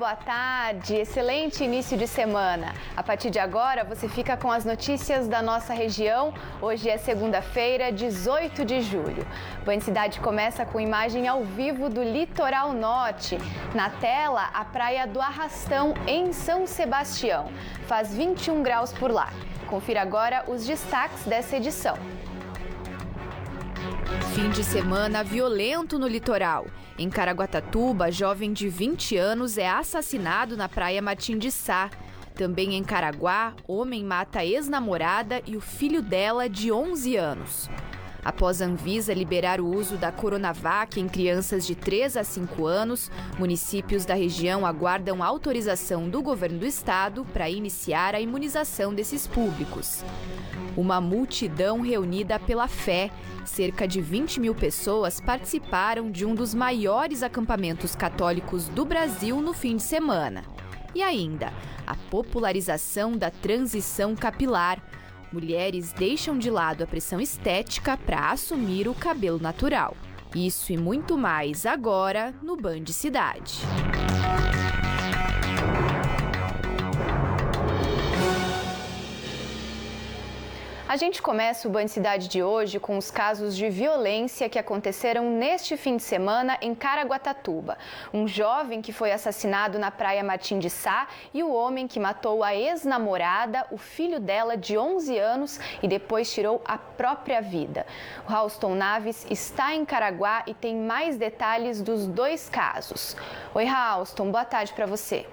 boa tarde, excelente início de semana. A partir de agora você fica com as notícias da nossa região. Hoje é segunda-feira, 18 de julho. Band Cidade começa com imagem ao vivo do litoral norte. Na tela, a praia do Arrastão, em São Sebastião. Faz 21 graus por lá. Confira agora os destaques dessa edição. Fim de semana violento no litoral. Em Caraguatatuba, jovem de 20 anos é assassinado na praia Martim de Sá. Também em Caraguá, homem mata a ex-namorada e o filho dela de 11 anos. Após a Anvisa liberar o uso da Coronavac em crianças de 3 a 5 anos, municípios da região aguardam autorização do governo do estado para iniciar a imunização desses públicos. Uma multidão reunida pela fé. Cerca de 20 mil pessoas participaram de um dos maiores acampamentos católicos do Brasil no fim de semana. E ainda, a popularização da transição capilar. Mulheres deixam de lado a pressão estética para assumir o cabelo natural. Isso e muito mais agora no Band Cidade. A gente começa o Band Cidade de hoje com os casos de violência que aconteceram neste fim de semana em Caraguatatuba. Um jovem que foi assassinado na praia Martim de Sá e o homem que matou a ex-namorada, o filho dela de 11 anos e depois tirou a própria vida. O Rauston Naves está em Caraguá e tem mais detalhes dos dois casos. Oi, Rauston, boa tarde para você.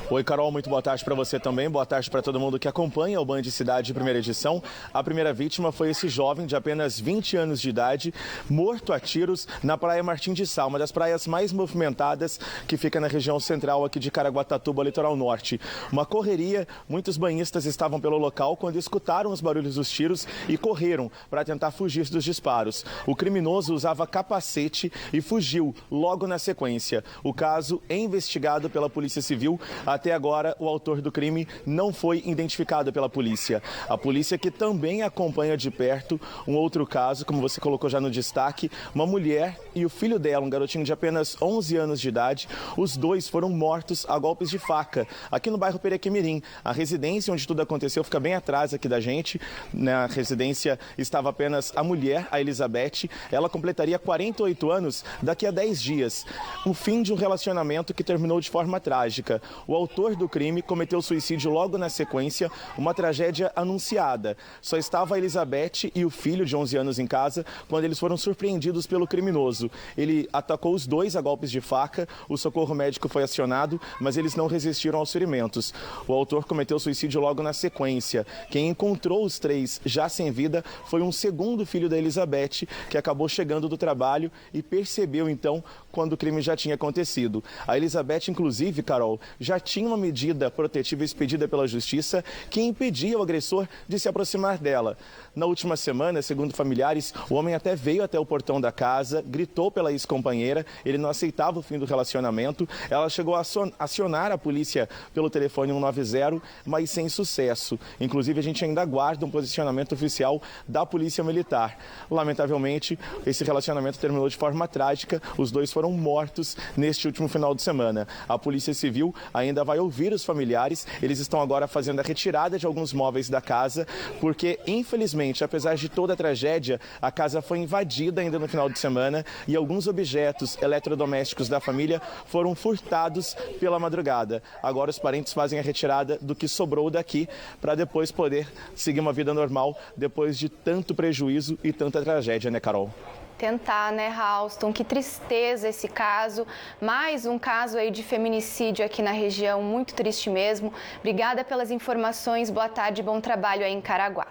Oi, Carol, muito boa tarde para você também. Boa tarde para todo mundo que acompanha o Band Cidade de primeira edição. A primeira vítima foi esse jovem de apenas 20 anos de idade, morto a tiros na praia Martim de Sá, uma das praias mais movimentadas que fica na região central aqui de Caraguatatuba, litoral norte. Uma correria, muitos banhistas estavam pelo local quando escutaram os barulhos dos tiros e correram para tentar fugir dos disparos. O criminoso usava capacete e fugiu logo na sequência. O caso é investigado pela Polícia Civil. Até agora, o autor do crime não foi identificado pela polícia. A polícia que também acompanha de perto um outro caso, como você colocou já no destaque, uma mulher e o filho dela, um garotinho de apenas 11 anos de idade. Os dois foram mortos a golpes de faca, aqui no bairro Perequimirim. A residência onde tudo aconteceu fica bem atrás aqui da gente. Na residência estava apenas a mulher, a Elizabeth. Ela completaria 48 anos daqui a 10 dias. O fim de um relacionamento que terminou de forma trágica. O autor do crime cometeu suicídio logo na sequência, uma tragédia anunciada. Só estava a Elizabeth e o filho de 11 anos em casa quando eles foram surpreendidos pelo criminoso. Ele atacou os dois a golpes de faca, o socorro médico foi acionado, mas eles não resistiram aos ferimentos. O autor cometeu suicídio logo na sequência. Quem encontrou os três já sem vida foi um segundo filho da Elizabeth, que acabou chegando do trabalho e percebeu então quando o crime já tinha acontecido. A Elizabeth, inclusive, Carol, já tinha uma medida protetiva expedida pela Justiça que impedia o agressor de se aproximar dela. Na última semana, segundo familiares, o homem até veio até o portão da casa, gritou pela ex-companheira, ele não aceitava o fim do relacionamento. Ela chegou a acionar a polícia pelo telefone 190, mas sem sucesso. Inclusive, a gente ainda aguarda um posicionamento oficial da Polícia Militar. Lamentavelmente, esse relacionamento terminou de forma trágica. Os dois foram mortos neste último final de semana. A Polícia Civil ainda vai ouvir os familiares. Eles estão agora fazendo a retirada de alguns móveis da casa, porque, infelizmente, apesar de toda a tragédia, a casa foi invadida ainda no final de semana e alguns objetos eletrodomésticos da família foram furtados pela madrugada. Agora os parentes fazem a retirada do que sobrou daqui para depois poder seguir uma vida normal depois de tanto prejuízo e tanta tragédia, né, Carol? Tentar, né, Rauston? Que tristeza esse caso. Mais um caso aí de feminicídio aqui na região, muito triste mesmo. Obrigada pelas informações, boa tarde, bom trabalho aí em Caraguá.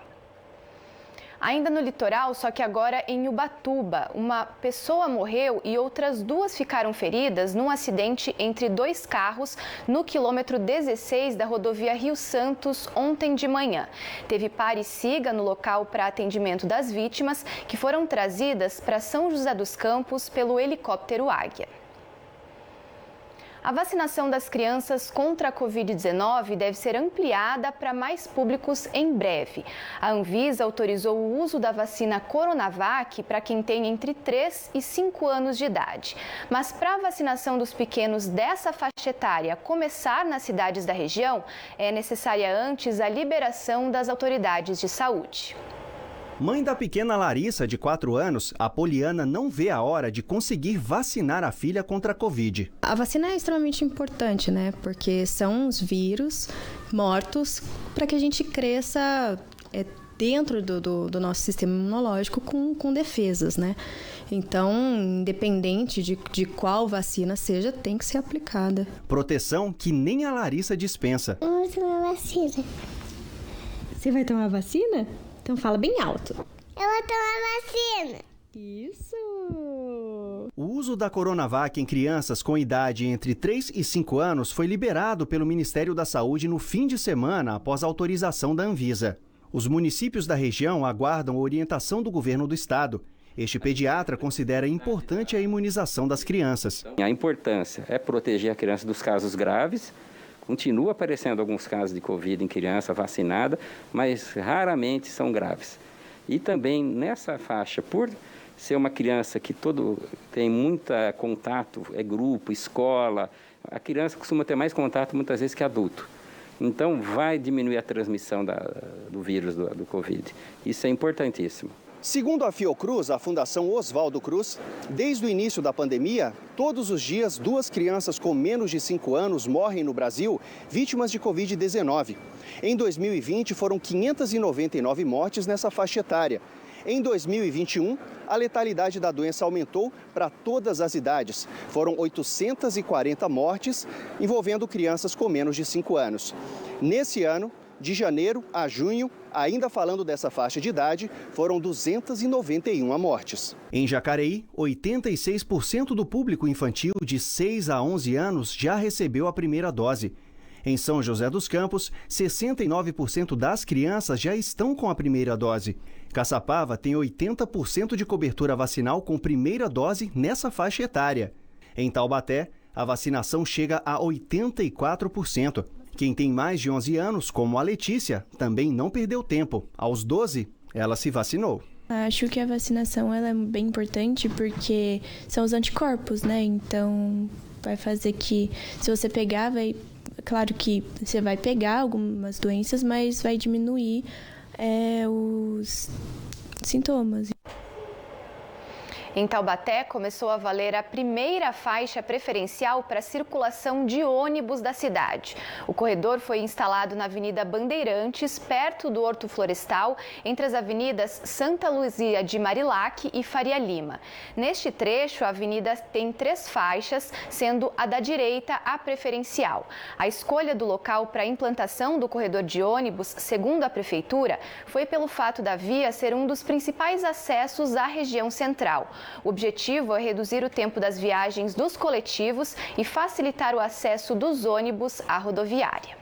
Ainda no litoral, só que agora em Ubatuba, uma pessoa morreu e outras duas ficaram feridas num acidente entre dois carros no quilômetro 16 da rodovia Rio Santos ontem de manhã. Teve pare e siga no local para atendimento das vítimas, que foram trazidas para São José dos Campos pelo helicóptero Águia. A vacinação das crianças contra a Covid-19 deve ser ampliada para mais públicos em breve. A Anvisa autorizou o uso da vacina Coronavac para quem tem entre 3 e 5 anos de idade. Mas para a vacinação dos pequenos dessa faixa etária começar nas cidades da região, é necessária antes a liberação das autoridades de saúde. Mãe da pequena Larissa, de 4 anos, a Poliana não vê a hora de conseguir vacinar a filha contra a Covid. A vacina é extremamente importante, né? Porque são os vírus mortos para que a gente cresça dentro do nosso sistema imunológico com defesas, né? Então, independente de qual vacina seja, tem que ser aplicada. Proteção que nem a Larissa dispensa. Eu vou tomar vacina. Você vai tomar vacina? Então fala bem alto. Eu vou tomar vacina. Isso! O uso da Coronavac em crianças com idade entre 3 e 5 anos foi liberado pelo Ministério da Saúde no fim de semana após a autorização da Anvisa. Os municípios da região aguardam a orientação do governo do estado. Este pediatra considera importante a imunização das crianças. A importância é proteger a criança dos casos graves. Continua aparecendo alguns casos de Covid em criança vacinada, mas raramente são graves. E também nessa faixa, por ser uma criança que tem muito contato, é grupo, escola, a criança costuma ter mais contato muitas vezes que adulto. Então vai diminuir a transmissão do vírus do Covid. Isso é importantíssimo. Segundo a Fiocruz, a Fundação Oswaldo Cruz, desde o início da pandemia, todos os dias 2 crianças com menos de 5 anos morrem no Brasil vítimas de Covid-19. Em 2020, foram 599 mortes nessa faixa etária. Em 2021, a letalidade da doença aumentou para todas as idades. Foram 840 mortes envolvendo crianças com menos de 5 anos. Nesse ano, de janeiro a junho, ainda falando dessa faixa de idade, foram 291 mortes. Em Jacareí, 86% do público infantil de 6 a 11 anos já recebeu a primeira dose. Em São José dos Campos, 69% das crianças já estão com a primeira dose. Caçapava tem 80% de cobertura vacinal com primeira dose nessa faixa etária. Em Taubaté, a vacinação chega a 84%. Quem tem mais de 11 anos, como a Letícia, também não perdeu tempo. Aos 12, ela se vacinou. Acho que a vacinação ela é bem importante porque são os anticorpos, né? Então, vai fazer que se você pegar, claro que você vai pegar algumas doenças, mas vai diminuir os sintomas. Em Taubaté, começou a valer a primeira faixa preferencial para a circulação de ônibus da cidade. O corredor foi instalado na Avenida Bandeirantes, perto do Horto Florestal, entre as avenidas Santa Luzia de Marilac e Faria Lima. Neste trecho, a avenida tem 3 faixas, sendo a da direita a preferencial. A escolha do local para a implantação do corredor de ônibus, segundo a Prefeitura, foi pelo fato da via ser um dos principais acessos à região central. O objetivo é reduzir o tempo das viagens dos coletivos e facilitar o acesso dos ônibus à rodoviária.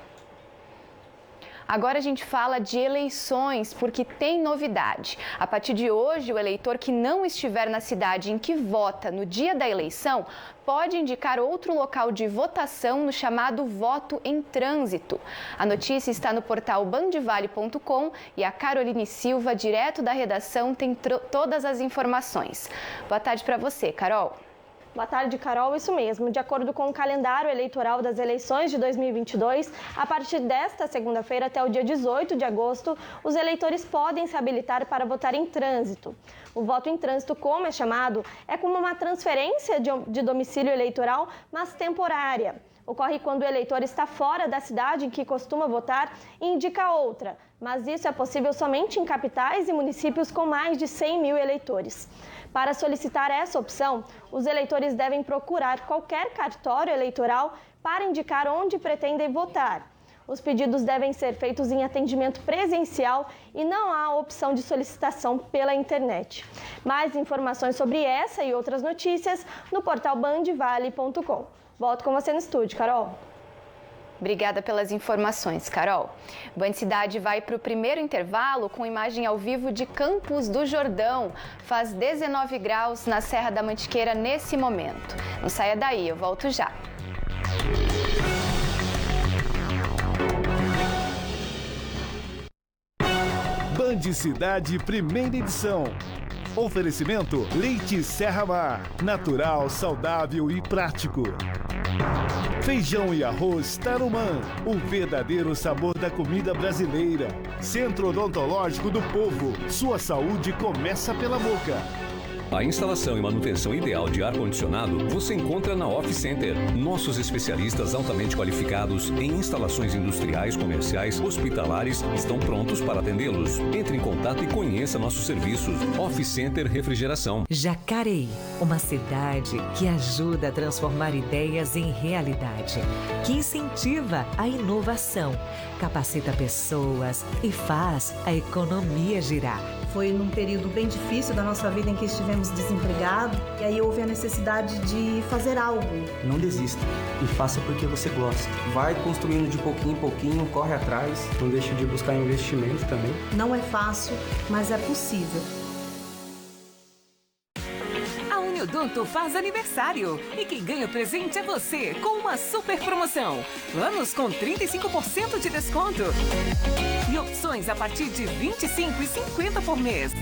Agora a gente fala de eleições, porque tem novidade. A partir de hoje, o eleitor que não estiver na cidade em que vota no dia da eleição pode indicar outro local de votação no chamado voto em trânsito. A notícia está no portal bandvale.com e a Caroline Silva, direto da redação, tem todas as informações. Boa tarde para você, Carol. Boa tarde, Carol. Isso mesmo. De acordo com o calendário eleitoral das eleições de 2022, a partir desta segunda-feira até o dia 18 de agosto, os eleitores podem se habilitar para votar em trânsito. O voto em trânsito, como é chamado, é como uma transferência de domicílio eleitoral, mas temporária. Ocorre quando o eleitor está fora da cidade em que costuma votar e indica outra, mas isso é possível somente em capitais e municípios com mais de 100 mil eleitores. Para solicitar essa opção, os eleitores devem procurar qualquer cartório eleitoral para indicar onde pretendem votar. Os pedidos devem ser feitos em atendimento presencial e não há opção de solicitação pela internet. Mais informações sobre essa e outras notícias no portal bandvale.com. Volto com você no estúdio, Carol. Obrigada pelas informações, Carol. Band Cidade vai para o primeiro intervalo com imagem ao vivo de Campos do Jordão. Faz 19 graus na Serra da Mantiqueira nesse momento. Não saia daí, eu volto já. Band Cidade, primeira edição. Oferecimento Leite Serra Mar, natural, saudável e prático. Feijão e arroz Tarumã, o verdadeiro sabor da comida brasileira. Centro Odontológico do Povo, sua saúde começa pela boca. A instalação e manutenção ideal de ar-condicionado você encontra na Office Center. Nossos especialistas altamente qualificados em instalações industriais, comerciais, hospitalares estão prontos para atendê-los. Entre em contato e conheça nossos serviços. Office Center Refrigeração. Jacareí, uma cidade que ajuda a transformar ideias em realidade, que incentiva a inovação, capacita pessoas e faz a economia girar. Foi num período bem difícil da nossa vida em que estivemos desempregados e aí houve a necessidade de fazer algo. Não desista e faça porque você gosta. Vai construindo de pouquinho em pouquinho, corre atrás, não deixe de buscar investimento também. Não é fácil, mas é possível. Uniodonto faz aniversário e quem ganha o presente é você, com uma super promoção. Planos com 35% de desconto e opções a partir de R$ 25,50 por mês.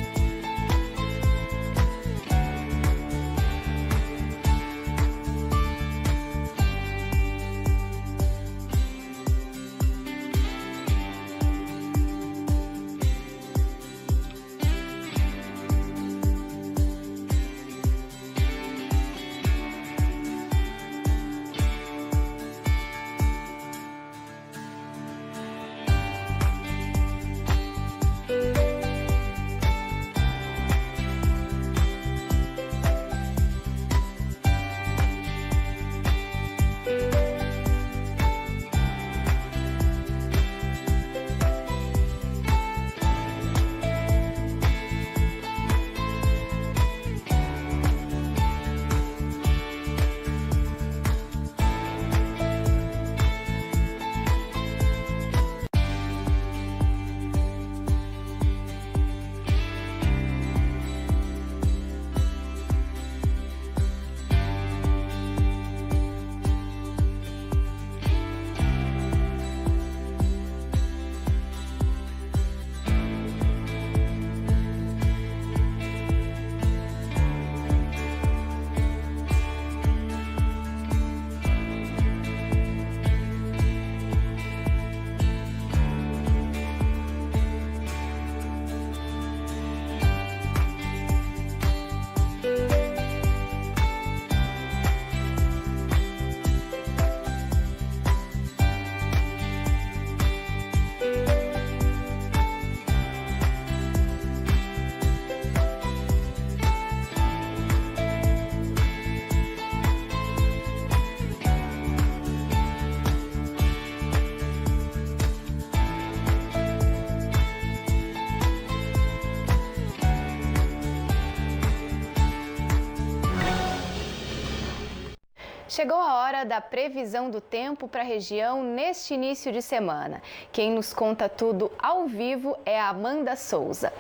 Chegou a hora da previsão do tempo para a região neste início de semana. Quem nos conta tudo ao vivo é a Amanda Souza.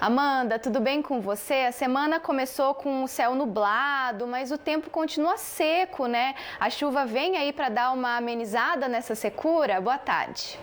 Amanda, tudo bem com você? A semana começou com o céu nublado, mas o tempo continua seco, né? A chuva vem aí para dar uma amenizada nessa secura? Boa tarde.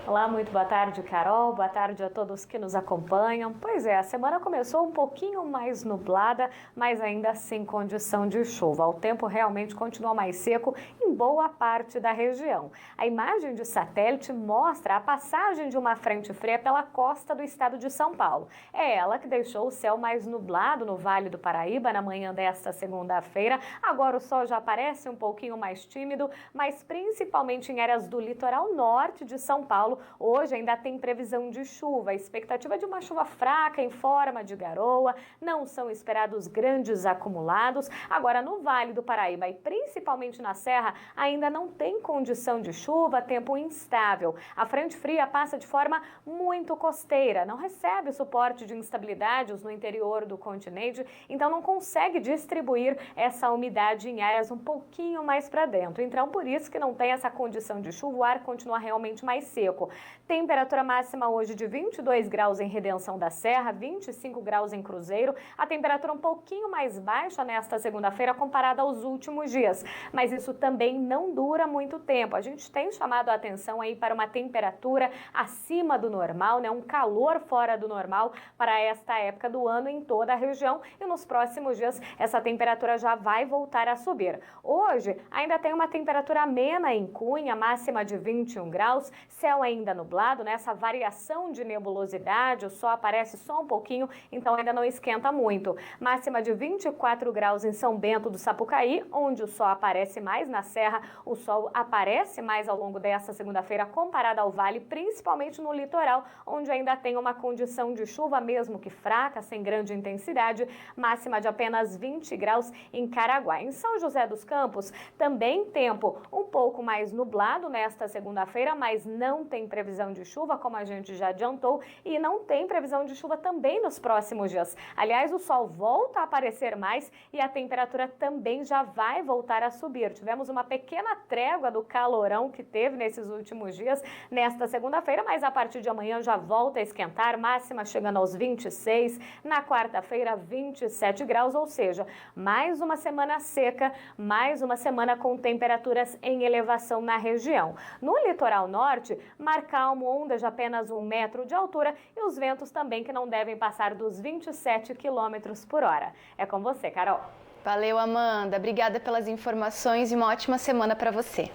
Olá, muito boa tarde, Carol. Boa tarde a todos que nos acompanham. Pois é, a semana começou um pouquinho mais nublada, mas ainda sem condição de chuva. O tempo realmente continua mais seco em boa parte da região. A imagem de satélite mostra a passagem de uma frente fria pela costa do estado de São Paulo. É ela que deixou o céu mais nublado no Vale do Paraíba na manhã desta segunda-feira. Agora o sol já aparece um pouquinho mais tímido, mas principalmente em áreas do litoral norte de São Paulo. Hoje ainda tem previsão de chuva, a expectativa de uma chuva fraca em forma de garoa, não são esperados grandes acumulados. Agora no Vale do Paraíba e principalmente na Serra ainda não tem condição de chuva, tempo instável. A frente fria passa de forma muito costeira, não recebe suporte de instabilidades no interior do continente, então não consegue distribuir essa umidade em áreas um pouquinho mais para dentro. Então por isso que não tem essa condição de chuva, o ar continua realmente mais seco. Temperatura máxima hoje de 22 graus em Redenção da Serra, 25 graus em Cruzeiro. A temperatura um pouquinho mais baixa nesta segunda-feira comparada aos últimos dias. Mas isso também também não dura muito tempo. A gente tem chamado a atenção aí para uma temperatura acima do normal, né? Um calor fora do normal para esta época do ano em toda a região, e nos próximos dias essa temperatura já vai voltar a subir. Hoje ainda tem uma temperatura amena em Cunha, máxima de 21 graus, céu ainda nublado, né? Essa variação de nebulosidade, o sol aparece só um pouquinho, então ainda não esquenta muito. Máxima de 24 graus em São Bento do Sapucaí, onde o sol aparece mais. Na Serra, o sol aparece mais ao longo desta segunda-feira comparado ao vale, principalmente no litoral, onde ainda tem uma condição de chuva, mesmo que fraca, sem grande intensidade. Máxima de apenas 20 graus em Caraguá. Em São José dos Campos, também tempo um pouco mais nublado nesta segunda-feira, mas não tem previsão de chuva, como a gente já adiantou, e não tem previsão de chuva também nos próximos dias. Aliás, o sol volta a aparecer mais e a temperatura também já vai voltar a subir. Tivemos uma pequena trégua do calorão que teve nesses últimos dias, nesta segunda-feira, mas a partir de amanhã já volta a esquentar, máxima chegando aos 26, na quarta-feira 27 graus, ou seja, mais uma semana seca, mais uma semana com temperaturas em elevação na região. No litoral norte, mar calmo, ondas de apenas 1 metro de altura e os ventos também que não devem passar dos 27 quilômetros por hora. É com você, Carol. Valeu, Amanda. Obrigada pelas informações e uma ótima semana para você.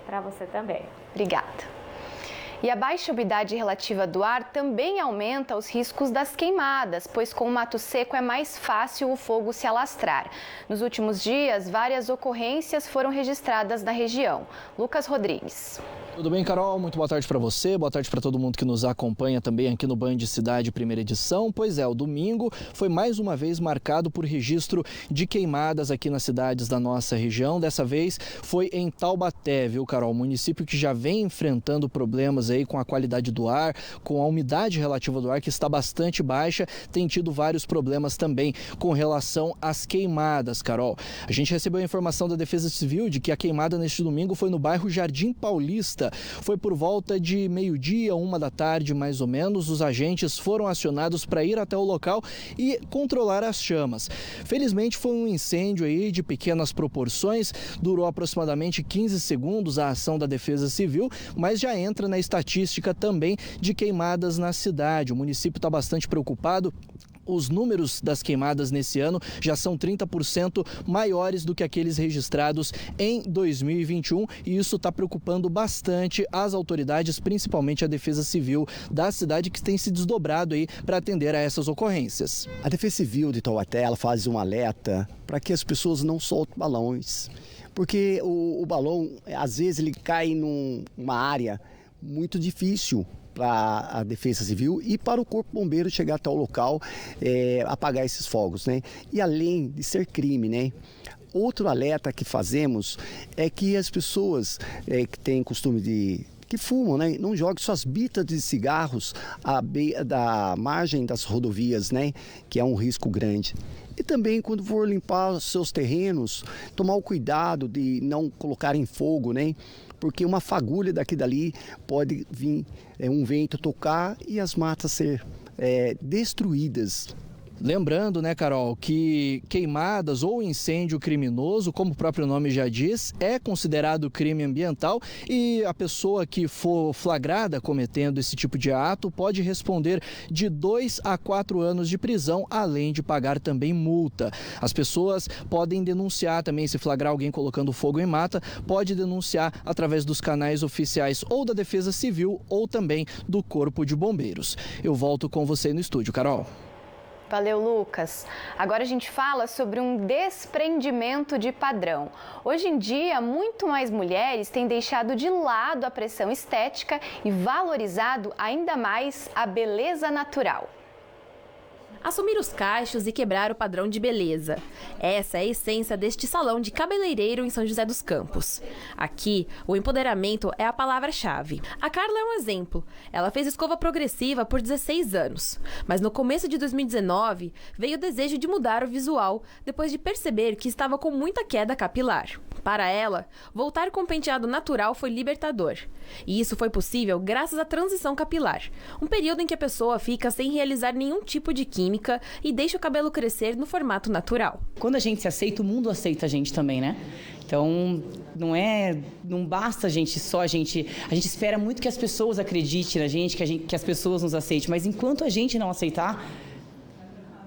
Para você também. Obrigada. E a baixa umidade relativa do ar também aumenta os riscos das queimadas, pois com o mato seco é mais fácil o fogo se alastrar. Nos últimos dias, várias ocorrências foram registradas na região. Lucas Rodrigues. Tudo bem, Carol? Muito boa tarde para você, boa tarde para todo mundo que nos acompanha também aqui no Band Cidade, primeira edição. Pois é, o domingo foi mais uma vez marcado por registro de queimadas aqui nas cidades da nossa região. Dessa vez foi em Taubaté, viu, Carol? Município que já vem enfrentando problemas aí com a qualidade do ar, com a umidade relativa do ar que está bastante baixa, tem tido vários problemas também com relação às queimadas, Carol. A gente recebeu a informação da Defesa Civil de que a queimada neste domingo foi no bairro Jardim Paulista. Foi por volta de meio-dia, 1 da tarde, mais ou menos. Os agentes foram acionados para ir até o local e controlar as chamas. Felizmente foi um incêndio aí de pequenas proporções, durou aproximadamente 15 segundos a ação da Defesa Civil, mas já entra na estatística também de queimadas na cidade. O município está bastante preocupado. Os números das queimadas nesse ano já são 30% maiores do que aqueles registrados em 2021 e isso está preocupando bastante as autoridades, principalmente a Defesa Civil da cidade, que tem se desdobrado aí para atender a essas ocorrências. A Defesa Civil de Taubaté, ela faz um alerta para que as pessoas não soltem balões, porque o balão, às vezes, ele cai numa área muito difícil para a Defesa Civil e para o Corpo Bombeiro chegar até o local, apagar esses fogos, né? E além de ser crime, né? Outro alerta que fazemos é que as pessoas que têm costume que fumam, né? Não joguem suas bitas de cigarros da margem das rodovias, né? Que é um risco grande. E também, quando for limpar os seus terrenos, tomar o cuidado de não colocar em fogo, né? Porque uma fagulha daqui dali pode vir um vento tocar e as matas ser destruídas. Lembrando, né, Carol, que queimadas ou incêndio criminoso, como o próprio nome já diz, é considerado crime ambiental e a pessoa que for flagrada cometendo esse tipo de ato pode responder de 2 a 4 anos de prisão, além de pagar também multa. As pessoas podem denunciar também, se flagrar alguém colocando fogo em mata, pode denunciar através dos canais oficiais ou da Defesa Civil ou também do Corpo de Bombeiros. Eu volto com você no estúdio, Carol. Valeu, Lucas. Agora a gente fala sobre um desprendimento de padrão. Hoje em dia, muito mais mulheres têm deixado de lado a pressão estética e valorizado ainda mais a beleza natural. Assumir os cachos e quebrar o padrão de beleza. Essa é a essência deste salão de cabeleireiro em São José dos Campos. Aqui, o empoderamento é a palavra-chave. A Carla é um exemplo. Ela fez escova progressiva por 16 anos. Mas no começo de 2019, veio o desejo de mudar o visual, depois de perceber que estava com muita queda capilar. Para ela, voltar com um penteado natural foi libertador. E isso foi possível graças à transição capilar, um período em que a pessoa fica sem realizar nenhum tipo de química e deixa o cabelo crescer no formato natural. Quando a gente se aceita, o mundo aceita a gente também, né? Então, não basta a gente espera muito que as pessoas acreditem na gente, que as pessoas nos aceitem, mas enquanto a gente não aceitar,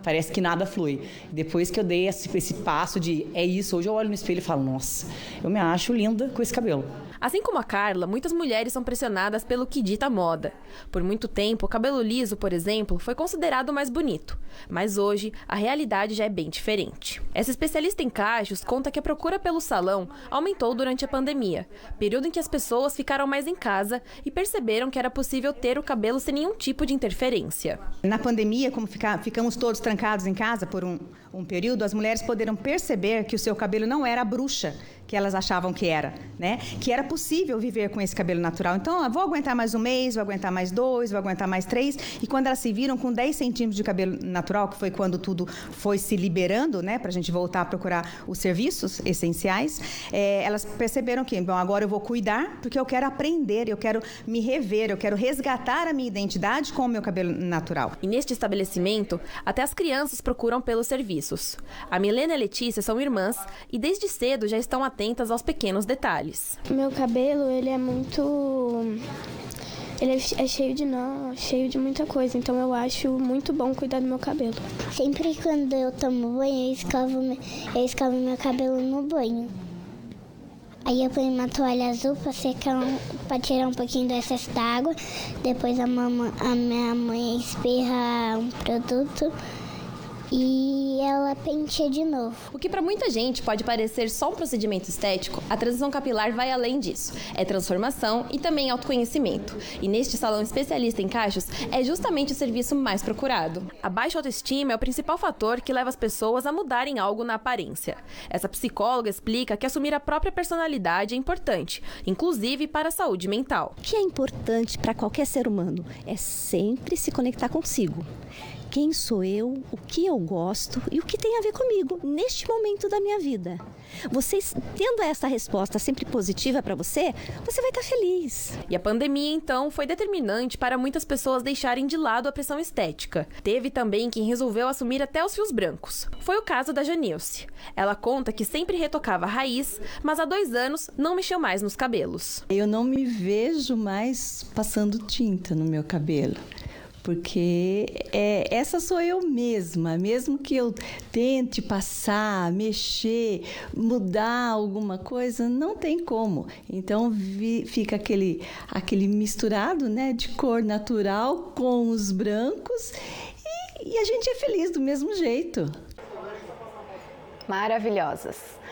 parece que nada flui. Depois que eu dei esse passo de é isso, hoje eu olho no espelho e falo, nossa, eu me acho linda com esse cabelo. Assim como a Carla, muitas mulheres são pressionadas pelo que dita moda. Por muito tempo, o cabelo liso, por exemplo, foi considerado mais bonito. Mas hoje, a realidade já é bem diferente. Essa especialista em cachos conta que a procura pelo salão aumentou durante a pandemia, período em que as pessoas ficaram mais em casa e perceberam que era possível ter o cabelo sem nenhum tipo de interferência. Na pandemia, como ficamos todos trancados em casa por um período, as mulheres poderam perceber que o seu cabelo não era a bruxa que elas achavam que era, né? Que era possível viver com esse cabelo natural. Então, vou aguentar mais um mês, vou aguentar mais 2, vou aguentar mais 3. E quando elas se viram com 10 centímetros de cabelo natural, que foi quando tudo foi se liberando, né? Pra gente voltar a procurar os serviços essenciais, elas perceberam que, bom, agora eu vou cuidar, porque eu quero aprender, eu quero me rever, eu quero resgatar a minha identidade com o meu cabelo natural. E neste estabelecimento, até as crianças procuram pelos serviços. A Milena e a Letícia são irmãs e desde cedo já estão atentas aos pequenos detalhes. Meu cabelo, ele é muito... Ele é cheio de nó, cheio de muita coisa, então eu acho muito bom cuidar do meu cabelo. Sempre quando eu tomo banho, eu escovo meu cabelo no banho. Aí eu ponho uma toalha azul para tirar um pouquinho do excesso da água. Depois a minha mãe espirra um produto e ela penteia de novo. O que para muita gente pode parecer só um procedimento estético, a transição capilar vai além disso. É transformação e também autoconhecimento. E neste salão especialista em cachos, é justamente o serviço mais procurado. A baixa autoestima é o principal fator que leva as pessoas a mudarem algo na aparência. Essa psicóloga explica que assumir a própria personalidade é importante, inclusive para a saúde mental. O que é importante para qualquer ser humano é sempre se conectar consigo. Quem sou eu, o que eu gosto e o que tem a ver comigo neste momento da minha vida. Vocês tendo essa resposta sempre positiva para você, você vai estar feliz. E a pandemia, então, foi determinante para muitas pessoas deixarem de lado a pressão estética. Teve também quem resolveu assumir até os fios brancos. Foi o caso da Janilce. Ela conta que sempre retocava a raiz, mas há 2 anos não mexeu mais nos cabelos. Eu não me vejo mais passando tinta no meu cabelo. Porque essa sou eu mesma, mesmo que eu tente passar, mexer, mudar alguma coisa, não tem como. Então fica aquele misturado, né, de cor natural com os brancos e a gente é feliz do mesmo jeito. Maravilhosas.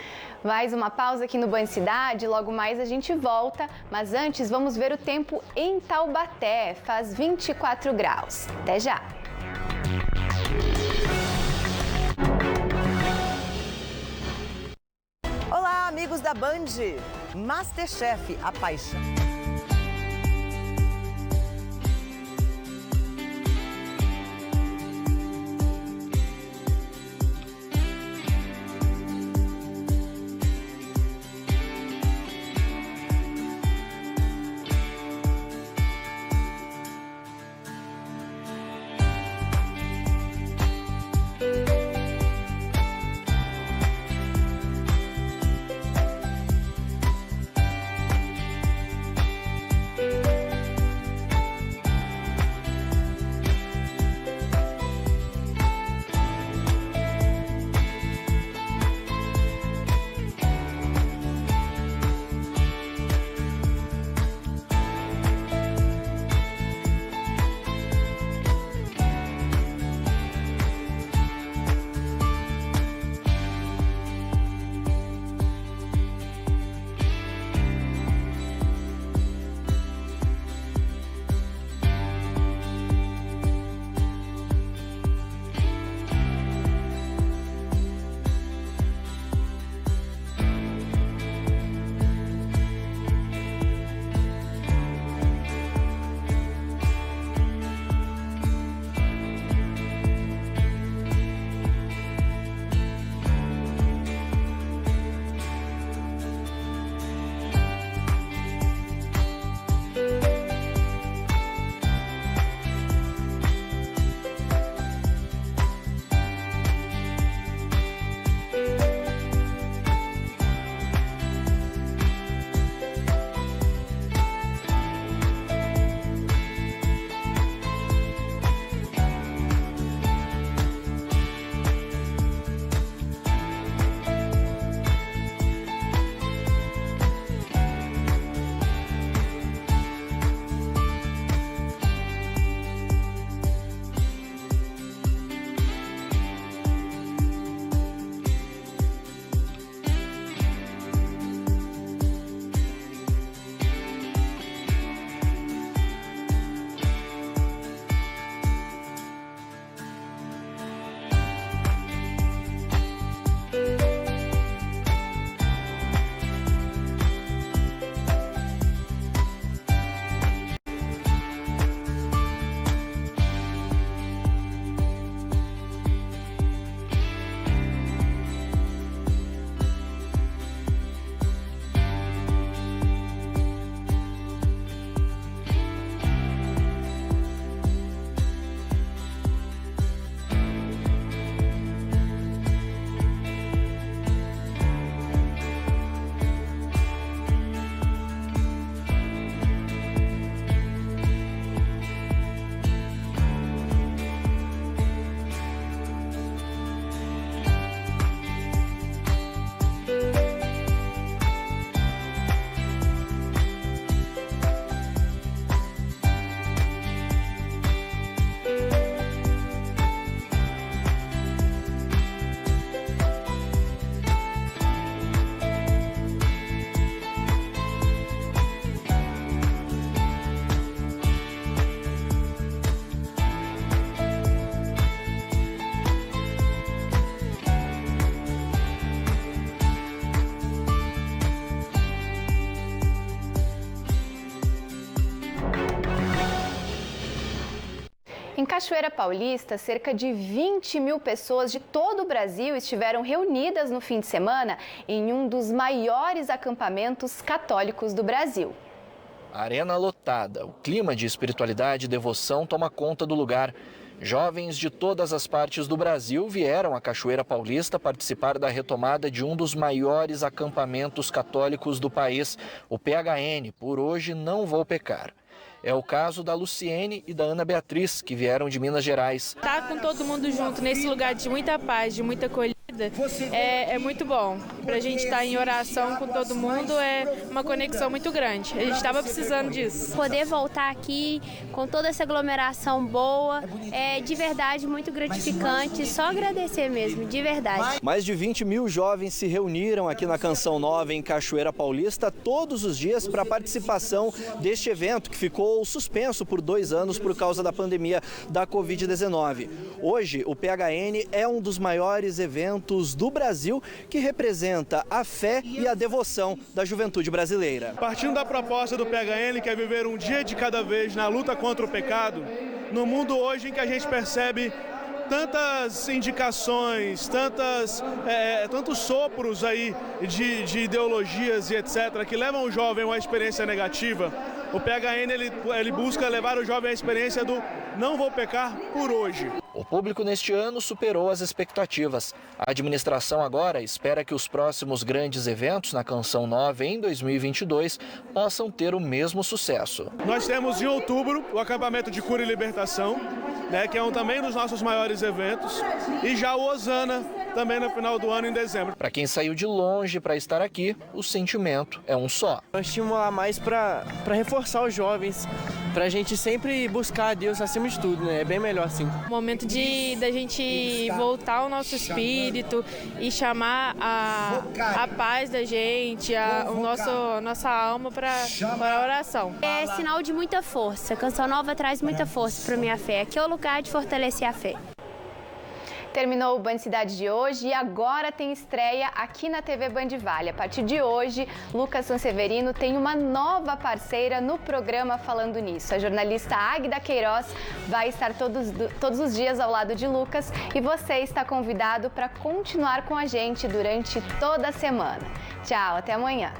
Mais uma pausa aqui no Banho Cidade, logo mais a gente volta, mas antes vamos ver o tempo em Taubaté, faz 24 graus. Até já! Olá, amigos da Band! Masterchef, a paixão. Em Cachoeira Paulista, cerca de 20 mil pessoas de todo o Brasil estiveram reunidas no fim de semana em um dos maiores acampamentos católicos do Brasil. A arena lotada, o clima de espiritualidade e devoção toma conta do lugar. Jovens de todas as partes do Brasil vieram à Cachoeira Paulista participar da retomada de um dos maiores acampamentos católicos do país, o PHN, Por Hoje Não Vou Pecar. É o caso da Luciene e da Ana Beatriz, que vieram de Minas Gerais. Estar com todo mundo junto nesse lugar de muita paz, de muita acolhida, é muito bom. Para a gente estar em oração com todo mundo é uma conexão muito grande. A gente estava precisando disso. Poder voltar aqui com toda essa aglomeração boa é de verdade muito gratificante. Só agradecer mesmo, de verdade. Mais de 20 mil jovens se reuniram aqui na Canção Nova, em Cachoeira Paulista, todos os dias para a participação deste evento que ficou suspenso por 2 anos por causa da pandemia da Covid-19. Hoje, o PHN é um dos maiores eventos do Brasil que representa a fé e a devoção da juventude brasileira. Partindo da proposta do PHN, que é viver um dia de cada vez na luta contra o pecado, no mundo hoje em que a gente percebe tantas indicações, tantos sopros aí de ideologias e etc., que levam o jovem a uma experiência negativa, o PHN ele busca levar o jovem à experiência do não vou pecar por hoje. O público neste ano superou as expectativas. A administração agora espera que os próximos grandes eventos na Canção Nova em 2022 possam ter o mesmo sucesso. Nós temos em outubro o acampamento de cura e libertação, que é também um dos nossos maiores eventos, e já o Osana também no final do ano, em dezembro. Para quem saiu de longe para estar aqui, o sentimento é um só. Estimular mais para reforçar os jovens, para a gente sempre buscar a Deus acima de tudo, né? É bem melhor assim. O momento da gente voltar ao nosso espírito e chamar a paz da gente, nossa alma para a oração. É sinal de muita força. Canção Nova traz muita força para minha fé. Aqui é o lugar de fortalecer a fé. Terminou o Band Cidade de hoje e agora tem estreia aqui na TV Band Vale. A partir de hoje, Lucas Sanseverino tem uma nova parceira no programa Falando Nisso. A jornalista Águida Queiroz vai estar todos os dias ao lado de Lucas e você está convidado para continuar com a gente durante toda a semana. Tchau, até amanhã.